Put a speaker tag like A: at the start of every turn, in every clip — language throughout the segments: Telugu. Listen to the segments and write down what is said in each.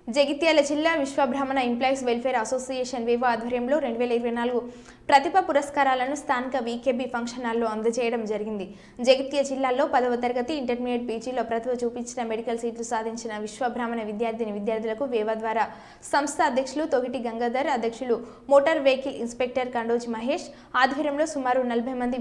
A: జగిత్యాల జిల్లా Vishwabrahmana employees welfare association Vivo ఆధ్వర్యంలో 2024 ప్రతిభ పురస్కారాలను స్థానిక వీకేబీ ఫంక్షన్ హాల్లో అందజేయడం జరిగింది. జగిత్యాల జిల్లాలో 10వ తరగతి ఇంటర్మీడియట్ పీజీలో ప్రతిభ చూపించిన మెడికల్ సీట్లు సాధించిన విశ్వబ్రాహ్మణ విద్యార్థులకు వేవా ద్వారా సంస్థ అధ్యక్షులు తొగిటి గంగాధర్, అధ్యక్షులు మోటార్ వెహికల్ ఇన్స్పెక్టర్ కండోజి మహేష్ ఆధ్వర్యంలో సుమారు 40 మంది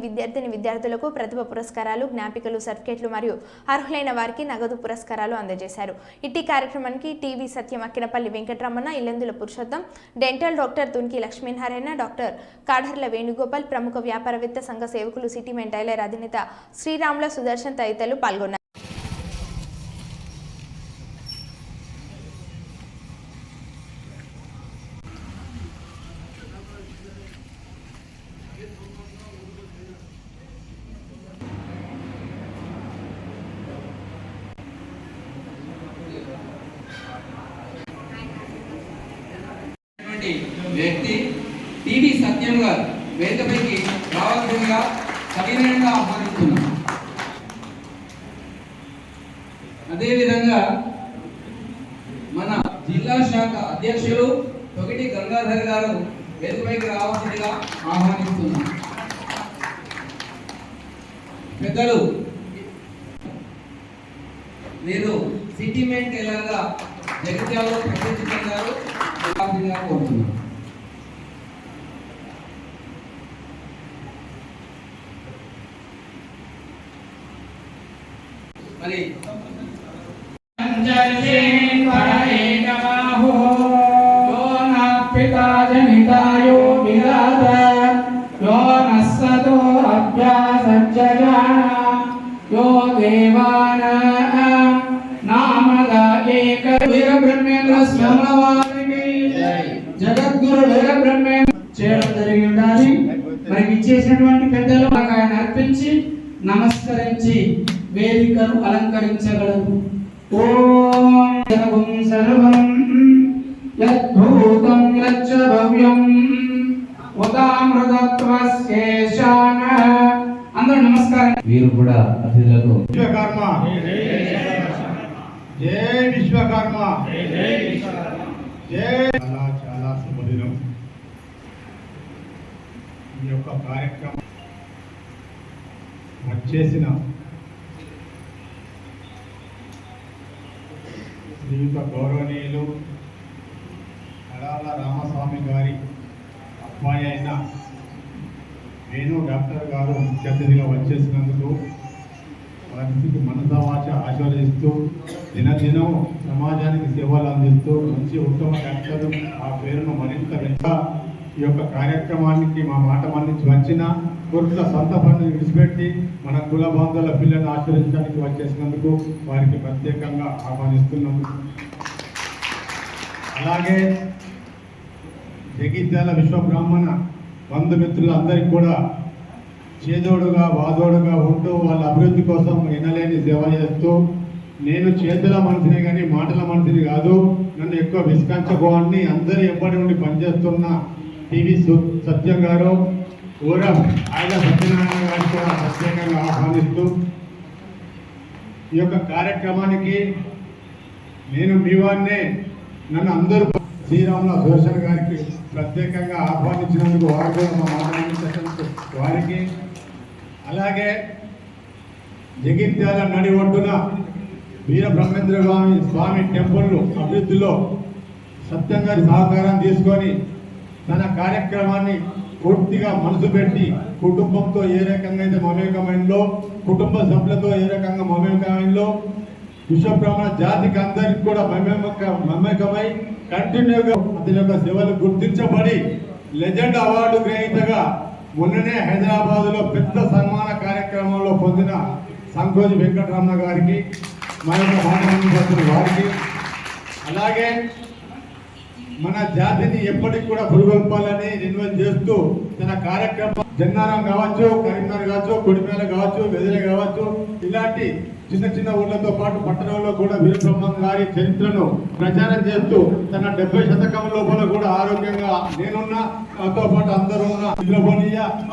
A: విద్యార్థులకు ప్రతిభ పురస్కారాలు, జ్ఞాపికలు, సర్టిఫికెట్లు మరియు అర్హులైన వారికి నగదు పురస్కారాలు అందజేశారు. ఇట్టి కార్యక్రమానికి TV Satyam, Akkinapalli Venkataramana, Illandula Purushottam, dental doctor Tuniki Lakshminarayana, doctor Kadharla Venugopal, ప్రముఖ వ్యాపారవేత్త సంఘ సేవకులు, సిటీమెన్ టైలర్ అధినేత శ్రీరాముల సుదర్శన్ తదితరులు పాల్గొన్నారు.
B: వ్యక్తి టీవీ సత్యం గారు వేదికపైకి రావాల్సిందిగా సవినయంగా ఆహ్వానిస్తున్నాం. అదేవిధంగా మన జిల్లా శాఖ అధ్యక్షులు తొగిటి గంగాధర్ గారు వేదికపైకి రావాల్సిందిగా ఆహ్వానిస్తున్నాం. పెద్దలు మీరు సిటీమెన్ టైలర్గా జగిత్యాలలో ప్రసిద్ధి చెందారు. కోరుతున్నాం. మరి
C: పితాజనితాయో విరాద యో నస్సతో అభ్యాసజ్జనా యో దేవాన నామద ఏక వీర బ్రహ్మేంద్ర స్మరణవారికి జగద్గురు వీర బ్రహ్మేంద్ర చేయడం జరిగి ఉండాలి. మరి ఇచ్చేసినటువంటి పెద్దలు ఆయన అర్పించి నమస్కరించి వేదికను అలంకరించగలరు. ఓం సర్వం యద్భూతం యచ్చ భవ్యం ఉదామృతత్వస్యేషాన. అందరూ నమస్కారం.
D: వీరు కూడా అతిథులకు
E: విశ్వకర్మ జై విశ్వకర్మ జై. చాలా శుభదినం. ఈ యొక్క కార్యక్రమం వచ్చేసిన శ్రీయుత గౌరవనీయులు కడాల రామస్వామి గారి అబ్బాయి అయిన వేణు డాక్టర్ గారు ముఖ్య అతిథిగా వచ్చేసినందుకు వారికి మనసావాచ ఆశీర్వదిస్తూ దినదినం సమాజానికి సేవలు అందిస్తూ మంచి ఉత్తమ డాక్టర్లు ఆ పేరును మరింత ఈ యొక్క కార్యక్రమానికి మా మాట మన్నించి వచ్చిన కోర్టుల సొంత పనులు విడిచిపెట్టి మన కుల బాంధవుల పిల్లలను ఆశీర్వదించడానికి వచ్చేసినందుకు వారికి ప్రత్యేకంగా ఆహ్వానిస్తున్నందుకు, అలాగే జగిత్యాల విశ్వబ్రాహ్మణ బంధుమిత్రులందరికీ కూడా చేదోడుగా వాదోడుగా ఉంటూ వాళ్ళ అభివృద్ధి కోసం ఎనలేని సేవ చేస్తూ, నేను చేతుల మనిషిని కానీ మాటల మనిషిని కాదు, నన్ను ఎక్కువ విస్కంచబోని అందరూ ఎప్పటి నుండి పనిచేస్తున్న టీవీ సత్యం గారు, ఊరం ఆయన సత్యనారాయణ గారికి కూడా ప్రత్యేకంగా ఆహ్వానిస్తూ ఈ యొక్క కార్యక్రమానికి నేను మీ వారినే నన్ను అందరూ శ్రీరాముల సుదర్శన్ గారికి ప్రత్యేకంగా ఆహ్వానించినందుకు వారు కూడా మా మాట్లాడినందుకు వారికి, అలాగే జగిత్యాల నడి ఒడ్డున వీర బ్రహ్మేంద్ర స్వామి టెంపుల్ అభివృద్ధిలో సత్యం గారి సహకారం తీసుకొని తన కార్యక్రమాన్ని పూర్తిగా మనసు పెట్టి కుటుంబంతో ఏ రకంగా అయితే మమేకమైందో, కుటుంబ సభ్యులతో ఏ రకంగా మమేకమైందో, విశ్వబ్రాహ్మణ జాతికి అందరికి కూడా మమేకమై కంటిన్యూగా అతని యొక్క సేవలు గుర్తించబడి లెజెండ్ అవార్డు గ్రహీతగా మొన్ననే హైదరాబాద్లో పెద్ద సన్మాన కార్యక్రమంలో పొందిన సంకోజి వెంకటరమణ గారికి, మన యొక్క మానవ వారికి, అలాగే మన జాతిని ఎప్పటికి కూడా పురుగొల్పాలని రిన్యూవల్ చేస్తూ తన కార్యక్రమం జన్నారం కావచ్చు, కరీంనగర్ కావచ్చు, కొడిమేల కావచ్చు, వెదిలే కావచ్చు, ఇలాంటి చిన్న చిన్న ఊళ్ళతో పాటు పట్టణంలో కూడా వీరబ్రహ్మం గారి చరిత్రను ప్రచారం చేస్తూ తన 70 శతకం లోపల కూడా ఆరోగ్యంగా నేనున్నా నాతో పాటు అందరూ ఉన్న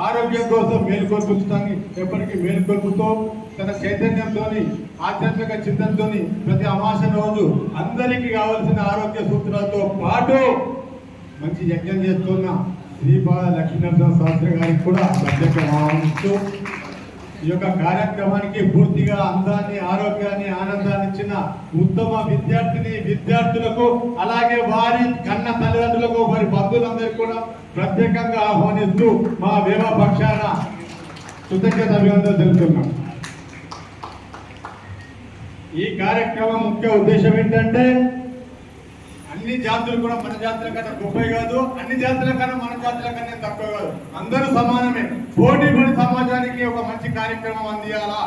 E: ఆరోగ్యం కోసం మేలుకొల్పుతాన్ని ఎప్పటికీ మేలుకొల్పుతూ తన చైతన్యంతో ఆధ్యాత్మిక చింతనతో ప్రతి అమావాస్య రోజు అందరికీ కావలసిన ఆరోగ్య సూత్రాలతో పాటు మంచి యజ్ఞం చేస్తున్న శ్రీపాద లక్ష్మీనరసింహ శాస్త్రి గారికి కూడా ప్రత్యేకంగా ఆహ్వానిస్తూ ఈ యొక్క కార్యక్రమానికి పూర్తిగా అందాన్ని, ఆరోగ్యాన్ని, ఆనందాన్ని ఇచ్చిన ఉత్తమ విద్యార్థులకు అలాగే వారి కన్న తల్లిదండ్రులకు, వారి బంధువులందరికీ కూడా ప్రత్యేకంగా ఆహ్వానిస్తూ మా వేవ పక్షాన కృతజ్ఞత అభినందనలు తెలుపుతున్నాం. ఈ కార్యక్రమం ముఖ్య ఉద్దేశం ఏంటంటే అన్ని జాతులు కూడా మన జాతుల కన్నా గొప్పవి కాదు, అన్ని జాతుల కన్నా మన జాతుల కన్నా తక్కువ కాదు, అందరూ సమానమే. పోటీ పడి సమాజానికి ఒక మంచి కార్యక్రమం అందియాలా,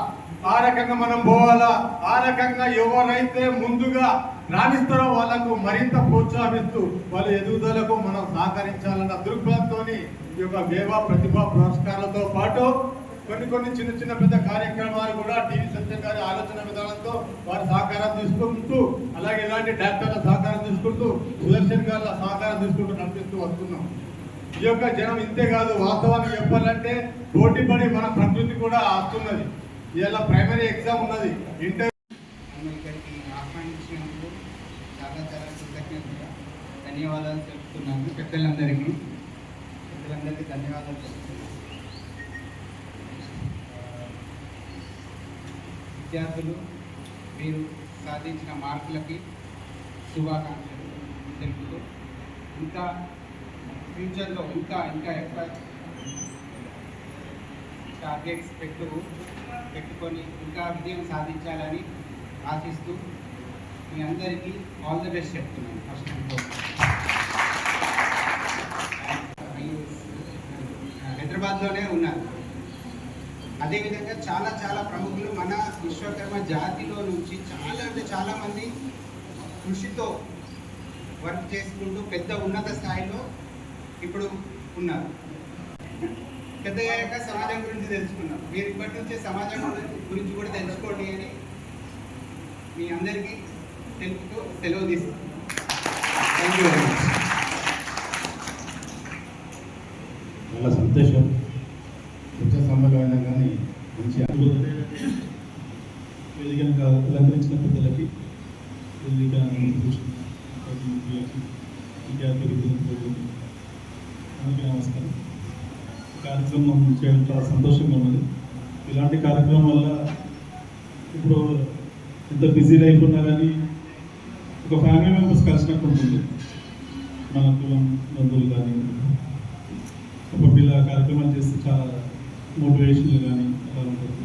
E: ఆ రకంగా మనం పోవాలా, ఆ రకంగా ఎవరైతే ముందుగా రాణిస్తారో వాళ్ళకు మరింత ప్రోత్సాహిస్తూ వాళ్ళ ఎదుగుదలకు మనం సహకరించాలన్న దృక్పథంతో ఈ యొక్క వేవ ప్రతిభా పురస్కారాలతో పాటు కొన్ని చిన్న పెద్ద కార్యక్రమాలు కూడా టీవీ సత్యం గారి ఆలోచన విధానంతో వారి సహకారం తీసుకుంటూ, అలాగే ఇలాంటి డాక్టర్ల సహకారం తీసుకుంటూ, సుదర్శన్ గారి సహకారం తీసుకుంటూ నడిపిస్తూ వస్తున్నాం. ఈ యొక్క జనం ఇంతే కాదు, వాస్తవానికి చెప్పాలంటే పోటీ పడి మన ప్రకృతి కూడా వస్తున్నది. ఇలా ప్రైమరీ ఎగ్జామ్ ఉన్నది, ఇంటర్
D: ఇక్కడికి ఆహ్వానించినందుకు చాలా కృతజ్ఞతగా ధన్యవాదాలు తెలుపుతున్నాను. పెద్దలందరికీ ధన్యవాదాలు తెలుపుతున్నాను. విద్యార్థులు మీరు సాధించిన మార్కులకి శుభాకాంక్షలు తెలుపుతూ ఇంకా ఫ్యూచర్లో ఇంకా ఎక్కువ టార్గెట్స్ పెట్టుకొని ఇంకా విజయం సాధించాలని ఆశిస్తూ మీ అందరికీ ఆల్ ది బెస్ట్ చెప్తున్నాను. ఫస్ట్ హైదరాబాద్లోనే ఉన్నారు. అదేవిధంగా చాలా ప్రముఖులు మన విశ్వకర్మ జాతిలో నుంచి చాలా మంది కృషితో వర్క్ చేసుకుంటూ పెద్ద ఉన్నత స్థాయిలో ఇప్పుడు ఉన్నారు. పెద్దయ్యాక సమాజం గురించి తెలుసుకున్నాం. మీరు ఇప్పటి నుంచే సమాజం గురించి కూడా తెలుసుకోండి అని మీ అందరికీ తెలుపుతూ సెలవు తీసుకుంటాం. Thank you very much.
E: చాలా సంతోషం. ఉచ్చ సమ్మేళనం కానీ మంచి
F: వేదికగా అలంకరించిన పెద్దలకి, వేదిక అందరికీ నమస్కారం. కార్యక్రమం చేయడం చాలా సంతోషంగా ఉన్నది. ఇలాంటి కార్యక్రమం వల్ల ఇప్పుడు ఎంత బిజీ లైఫ్ ఉన్నా కానీ ఒక ఫ్యామిలీ మెంబర్స్ కలిసినట్టు ఉంటుంది. మన కులం బంధువులు కానీ అప్పుడు ఇలా కార్యక్రమాలు చేస్తే చాలా మోటివేషన్ కానీ అలా ఉంటుంది.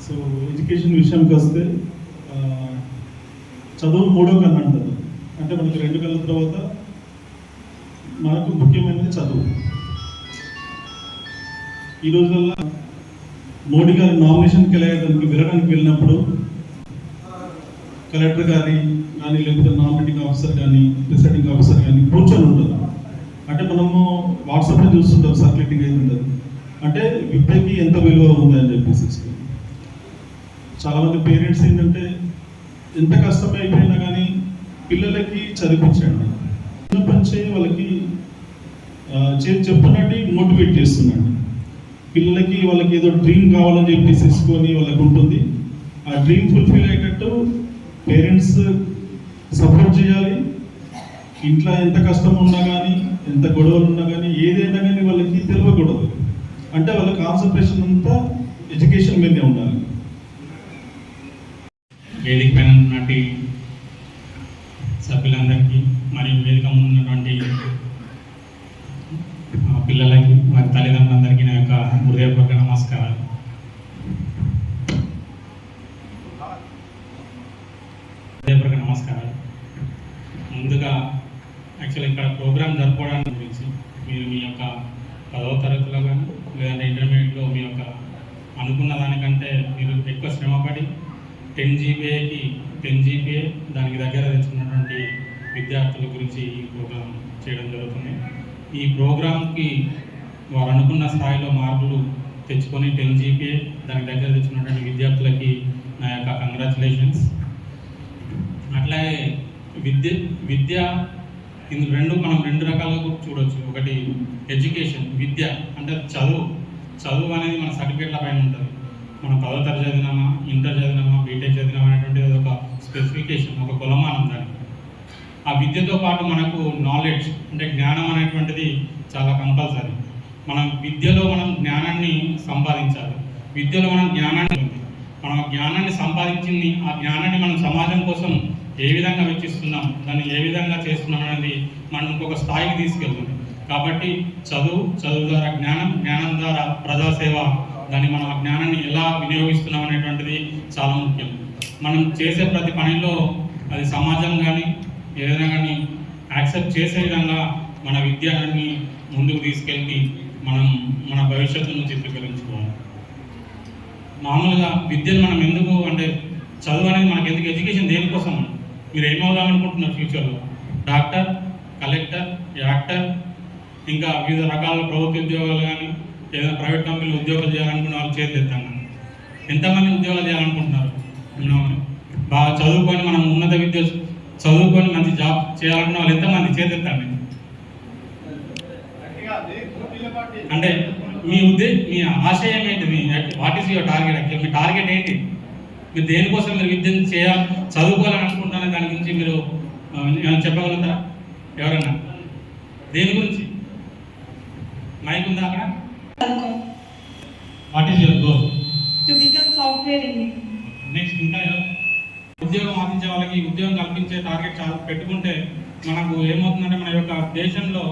F: సో ఎడ్యుకేషన్ విషయానికి వస్తే చదువు మూడో కన్ను అంటారు. అంటే మనకు రెండు కళ్ళ తర్వాత మనకు ముఖ్యమైనది చదువు. ఈ రోజుల్లో మోడీ గారి నామినేషన్కి వెళ్ళడానికి వెళ్ళినప్పుడు కలెక్టర్ గారి కానీ లేకపోతే నామినేటింగ్ ఆఫీసర్ కానీ ప్రిసైడింగ్ ఆఫీసర్ కానీ కూర్చొని ఉంటారు. అంటే మనము వాట్సాప్లో చూస్తుంటాం, సర్క్యులేటింగ్ అయి ఉంటుంది. అంటే విద్యకి ఎంత విలువ ఉంది అని చెప్పేసి చాలామంది పేరెంట్స్ ఏంటంటే ఎంత కష్టమైపోయినా కానీ పిల్లలకి చదివించండి, చిన్నప్పటి వాళ్ళకి చెప్పున్నట్టు మోటివేట్ చేస్తున్నాండి. పిల్లలకి వాళ్ళకి ఏదో డ్రీమ్ కావాలని చెప్పేసి తీసుకొని వాళ్ళకి ఉంటుంది. ఆ డ్రీమ్ ఫుల్ఫిల్ అయ్యేటట్టు పేరెంట్స్ సపోర్ట్ చేయాలి. ఇంట్లో ఎంత కష్టం ఉన్నా కానీ, ఎంత గొడవలు ఉన్నా కానీ, ఏదైనా కానీ వాళ్ళకి తెలియకూడదు. అంటే వాళ్ళ కాన్సన్ట్రేషన్ అంతా ఎడ్యుకేషన్ మీదే ఉండాలి.
G: వేదిక పైన ఉన్నటువంటి సభ్యులందరికీ మరియు వేదిక ముందు ఉన్నటువంటి పిల్లలకి, వారి తల్లిదండ్రులందరికీ నా యొక్క హృదయపూర్వక నమస్కారాలు. ముందుగా యాక్చువల్లీ ఇక్కడ ప్రోగ్రామ్ జరుపుకోవడానికి గురించి మీరు మీ యొక్క 10వ తరగతిలో కానీ లేదంటే ఇంటర్మీడియట్లో మీ యొక్క అనుకున్న దానికంటే మీరు ఎక్కువ శ్రమపడి 10 GPA దానికి దగ్గర తెచ్చుకున్నటువంటి విద్యార్థుల గురించి ఈ ప్రోగ్రాం చేయడం జరుగుతుంది. ఈ ప్రోగ్రాంకి వారు అనుకున్న స్థాయిలో మార్కులు తెచ్చుకొని 10 GPA దానికి దగ్గర తెచ్చుకున్నటువంటి విద్యార్థులకి నా యొక్క కంగ్రాచులేషన్స్. అట్లాగే విద్య ఇందులో మనం రెండు రకాలుగా చూడవచ్చు. ఒకటి ఎడ్యుకేషన్, విద్య అంటే చదువు అనేది మన సర్టిఫికేట్ల పైన ఉంటుంది. మనం 10వ తరగతి చదివినామా, ఇంటర్ చదివినామా, బీటెక్ చదివినామా అనేటువంటిది ఒక స్పెసిఫికేషన్, ఒక కొలమానం దానికి. ఆ విద్యతో పాటు మనకు నాలెడ్జ్ అంటే జ్ఞానం అనేటువంటిది చాలా కంపల్సరీ. మనం విద్యలో మనం జ్ఞానాన్ని సంపాదించాలి. విద్యలో మనం జ్ఞానాన్ని సంపాదించింది, ఆ జ్ఞానాన్ని మనం సమాజం కోసం ఏ విధంగా వెచ్చిస్తున్నాం, దాన్ని ఏ విధంగా చేస్తున్నాం అనేది మనం ఇంకొక స్థాయికి తీసుకెళ్తుంది. కాబట్టి చదువు ద్వారా జ్ఞానం, జ్ఞానం ద్వారా ప్రజాసేవ, దాన్ని మనం ఆ జ్ఞానాన్ని ఎలా వినియోగిస్తున్నాం అనేటువంటిది చాలా ముఖ్యం. మనం చేసే ప్రతి పనిలో అది సమాజం కానీ ఏదైనా కానీ యాక్సెప్ట్ చేసే విధంగా మన విద్యని ముందుకు తీసుకెళ్ళి మనం మన భవిష్యత్తును చిత్రీకరించుకోవాలి. మామూలుగా విద్యను మనం ఎందుకు అంటే చదువు అనేది మనకి ఎందుకు, ఎడ్యుకేషన్ దేనికోసం? మీరు ఏమవుదాం అనుకుంటున్నారు ఫ్యూచర్లో? డాక్టర్, కలెక్టర్, యాక్టర్, ఇంకా వివిధ రకాల ప్రభుత్వ ఉద్యోగాలు కానీ ఏదైనా ప్రైవేట్ కంపెనీలో ఉద్యోగాలు చేయాలనుకున్న వాళ్ళు చేతి ఎత్తాను. ఎంతమంది ఉద్యోగాలు చేయాలనుకుంటున్నారు? బాగా చదువుకొని మనం ఉన్నత విద్య చదువుకొని మంచి జాబ్ చేయాలనుకున్న వాళ్ళు ఎంతమంది చేతి ఎత్తండి. అంటే మీ ఆశయం ఏంటి? What is your target? Actual me target ఏంటి? మీరు దేనికోసం మీరు విద్యను చదువుకోవాలని అనుకుంటున్నారో దాని గురించి మీరు ఏమైనా చెప్పగలుగుతారా? ఎవరన్నా దేని గురించి? మైక్ ఉందా అక్కడ? What is your goal?
H: To become software engineer.
G: Next ఇంకా ఉద్యోగం ఆశించే వాళ్ళకి ఉద్యోగం కల్పించే టార్గెట్ చాలా పెట్టుకుంటే మనకు ఏమవుతుందంటే మన యొక్క దేశంలో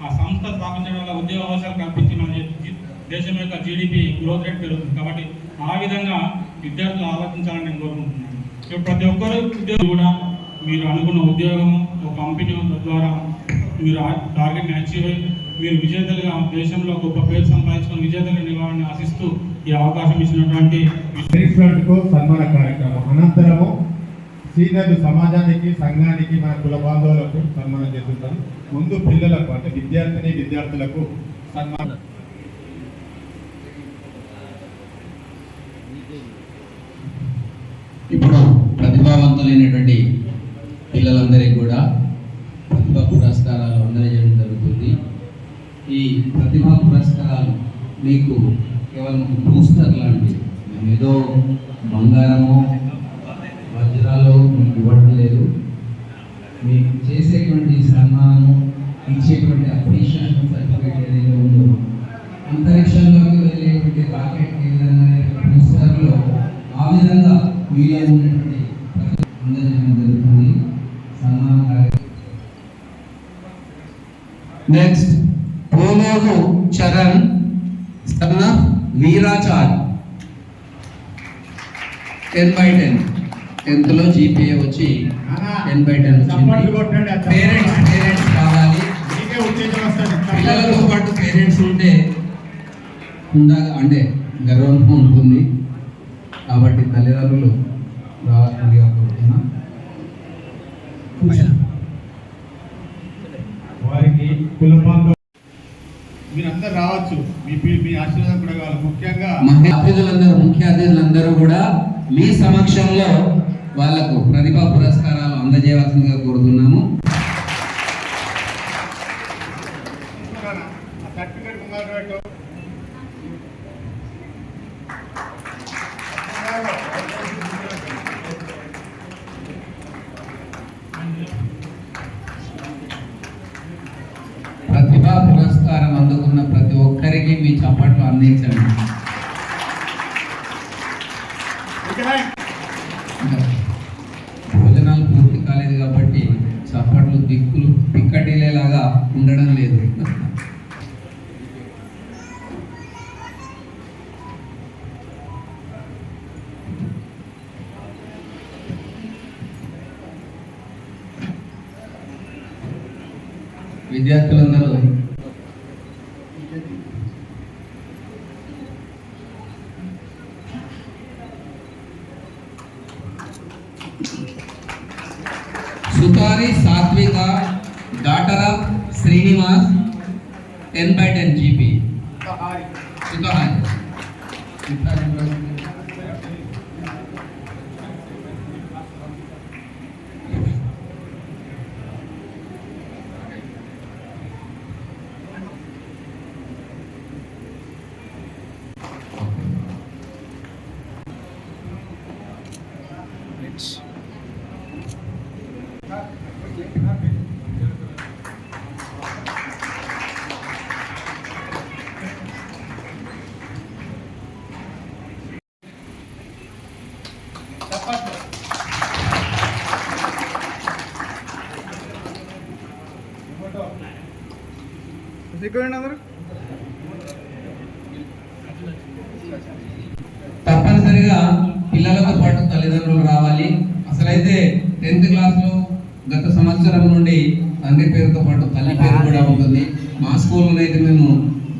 G: ఆ సంస్థ స్థాపించడం వల్ల ఉద్యోగ అవకాశాలు కల్పించి మన దేశం యొక్క జీడిపి గ్రోత్ రేట్ పెరుగుతుంది. కాబట్టి ఆ విధంగా విద్యార్థులు ఆలోచించాలని నేను కోరుకుంటున్నాను. ఇప్పుడు ప్రతి ఒక్కరు ఉద్యోగం కూడా మీరు అనుకున్న ఉద్యోగము ఒక కంపెనీ ద్వారా మీరు టార్గెట్ని అచీవ్ అయ్యి మీరు విజేతలుగా దేశంలో గొప్ప పేరు సంపాదించుకొని విజేతలుగా నిలవాలని ఆశిస్తూ ఈ అవకాశం ఇచ్చినటువంటి
E: సన్మాన కార్యక్రమం అనంతరము సీనియర్లు సమాజానికి, సంఘానికి, మన కుల బాంధవులకు సన్మానం చేస్తుంటారు. ముందు పిల్లలకు అంటే విద్యార్థులకు సన్మానం.
B: ఇప్పుడు ప్రతిభావంతులైనటువంటి పిల్లలందరికీ కూడా ప్రతిభా పురస్కారాలు అందజేయడం జరుగుతుంది. ఈ ప్రతిభా పురస్కారాలు మీకు కేవలం బూస్టర్ లాంటివి, మేము ఏదో బంగారమో వజ్రాలు మీకు ఇవ్వడం లేదు. మీకు చేసేటువంటి సన్మానము, ఇచ్చేటువంటి అప్రిషియేషన్ సర్టిఫికేట్ ఏదైతే ఉందో, అంతరిక్షంలోకి వెళ్ళేటువంటి రాకెట్ ఏ విధంగా బూస్టర్లో ఆ విధంగా మీలో ఉన్నటువంటి అందజేయడం జరుగుతుంది సన్మాన కార్యక్రమం. Next Poloju Charan son of Veerachar 10/10 10th GPA వచ్చి 10/10 వచ్చింది. పేరెంట్స్ కావాలి. పిల్లలతో పాటు పేరెంట్స్ ఉంటే అంటే గర్వంగా ఉంటుంది. కాబట్టి తల్లిదండ్రులు రావాల్సిందిగా కోరుతున్నా.
E: వారికి కుల బాంధవులు మీరందరూ రావచ్చు. మీ ఆశీర్వాదం కూడా కావాలి. ముఖ్యంగా
B: ముఖ్య అతిథులందరూ కూడా మీ సమక్షంలో వాళ్లకు ప్రతిభా పురస్కారాలు అందజేయవలసిందిగా కోరుతున్నాము. ప్రతిభా పురస్కారం అందుకున్న ప్రతి ఒక్కరికి మీ చప్పట్లు అందించండి. భోజనాలు పూర్తి కాలేదు కాబట్టి చప్పట్లు పిక్కటిలేలాగా ఉండడం లేదు. విద్యార్థులందరూ సుతారి సాత్విక, daughter of Srinivas, 10/10 GP. Sutari తప్పనిసరిగా పిల్లలతో పాటు తల్లిదండ్రులు రావాలి. అసలైతే 10th క్లాస్లో గత సంవత్సరం నుండి తండ్రి పేరుతో పాటు తల్లి పేరు కూడా ఉంటుంది. మా స్కూల్లో అయితే మేము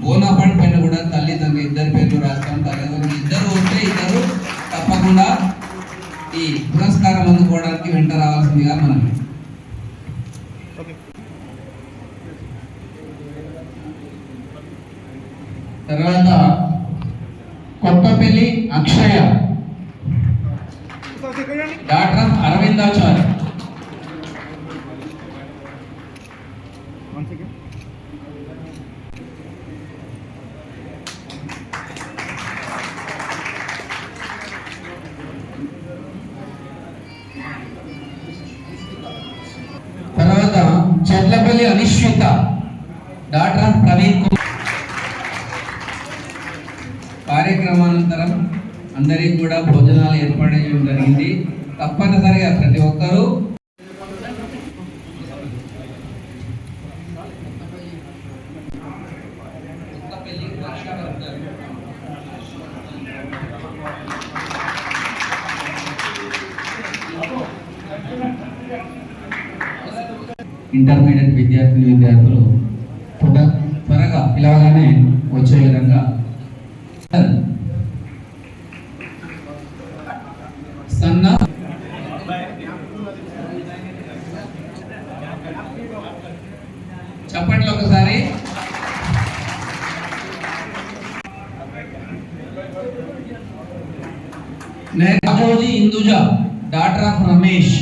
B: బోనాపాట్ పైన కూడా తల్లి తండ్రి ఇద్దరి పేర్లు రాస్తాం. తల్లిదండ్రులు ఇద్దరు ఉంటే ఇద్దరు తప్పకుండా ఈ పురస్కారం అందుకోవడానికి వెంట రావాల్సిందిగా మనం. తర్వాత కొత్తపల్లి అక్షయ, డాక్టర్ ఆఫ్ అరవిందాచార్య. తర్వాత చెట్లపల్లి అనిశ్చిత, డాక్టర్ ఆఫ్ ప్రవీణ్ కుమార్. కార్యక్రమానంతరం అందరికీ కూడా భోజనాలు ఏర్పాటు చేయడం జరిగింది. తప్పనిసరిగా ప్రతి ఒక్కరూ ఇంటర్మీడియట్ విద్యార్థులు త్వరగా పిలవగానే వచ్చే విధంగా సన్నా చప్పట్లు ఒకసారి. Rajoji Induja, doctor of Ramesh.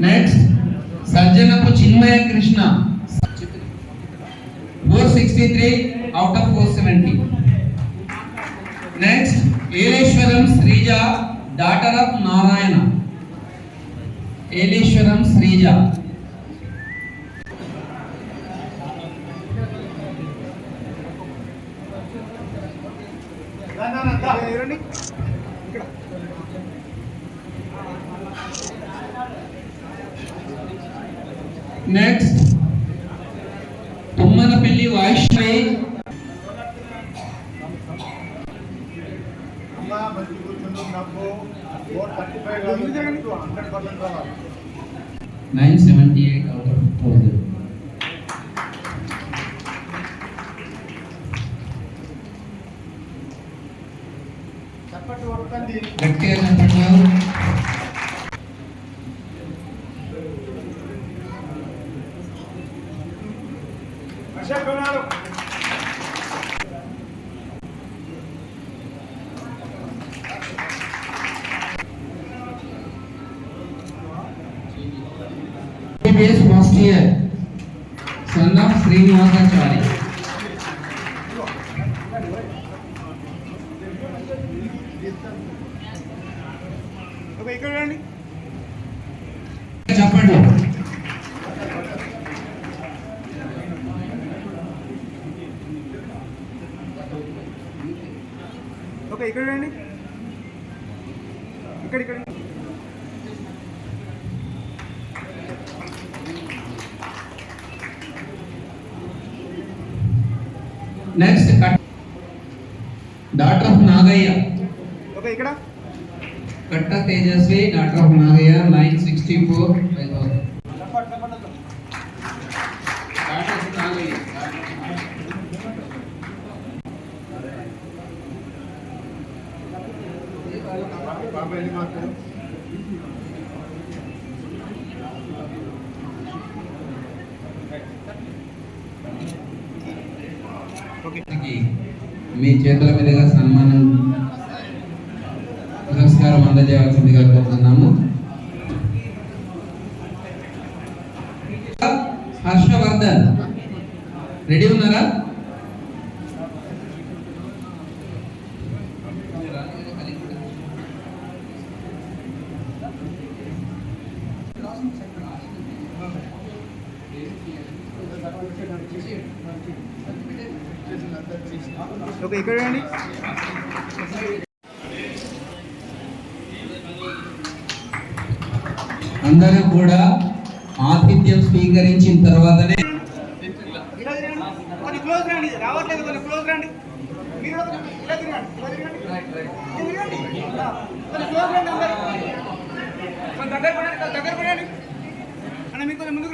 B: Next Sajjanapu Chinmaya Krishna, 463 out of 470. Next Eleswaram Sreeja, daughter of Narayana. Eleswaram Sreeja. Next Tummalapalli Vaishnavi, $978 out of 1000. గట్టిగా చెప్పండి. First year, son of Srinivasachari. చెప్పండి.
C: ఓకే, ఇక్కడ రండి. ఇక్కడ
B: next daughter of Nagaiah.
C: Okay, ఇక్కడ
B: కట్ట తేజస్వి, డాక్టర్ ఆఫ్ నాగయ్య, 964 5,000.
C: పెళ్లి మాత్రం
B: మీ చేతుల మీదుగా సన్మానం పురస్కారం అందజేయవలసిందిగా కోరుతున్నాము. హర్షవర్ధన్ రెడీ ఉన్నారా?
C: ఓకే ఇక్కడ చూడండి.
B: అందరూ కూడా ఆతిథ్యం స్వీకరించిన తర్వాతనే
C: కొంచెం క్లోజ్ రండి, రావట్లేదు, కొంచెం క్లోజ్ రండి. మీరు ఇలా తిరగండి, ఇలా తిరగండి, కొంచెం క్లోజ్ రండి అందరూ. కొంచెం దగ్గర పడండి అన్న, మీకు కొంచెం ముందుకు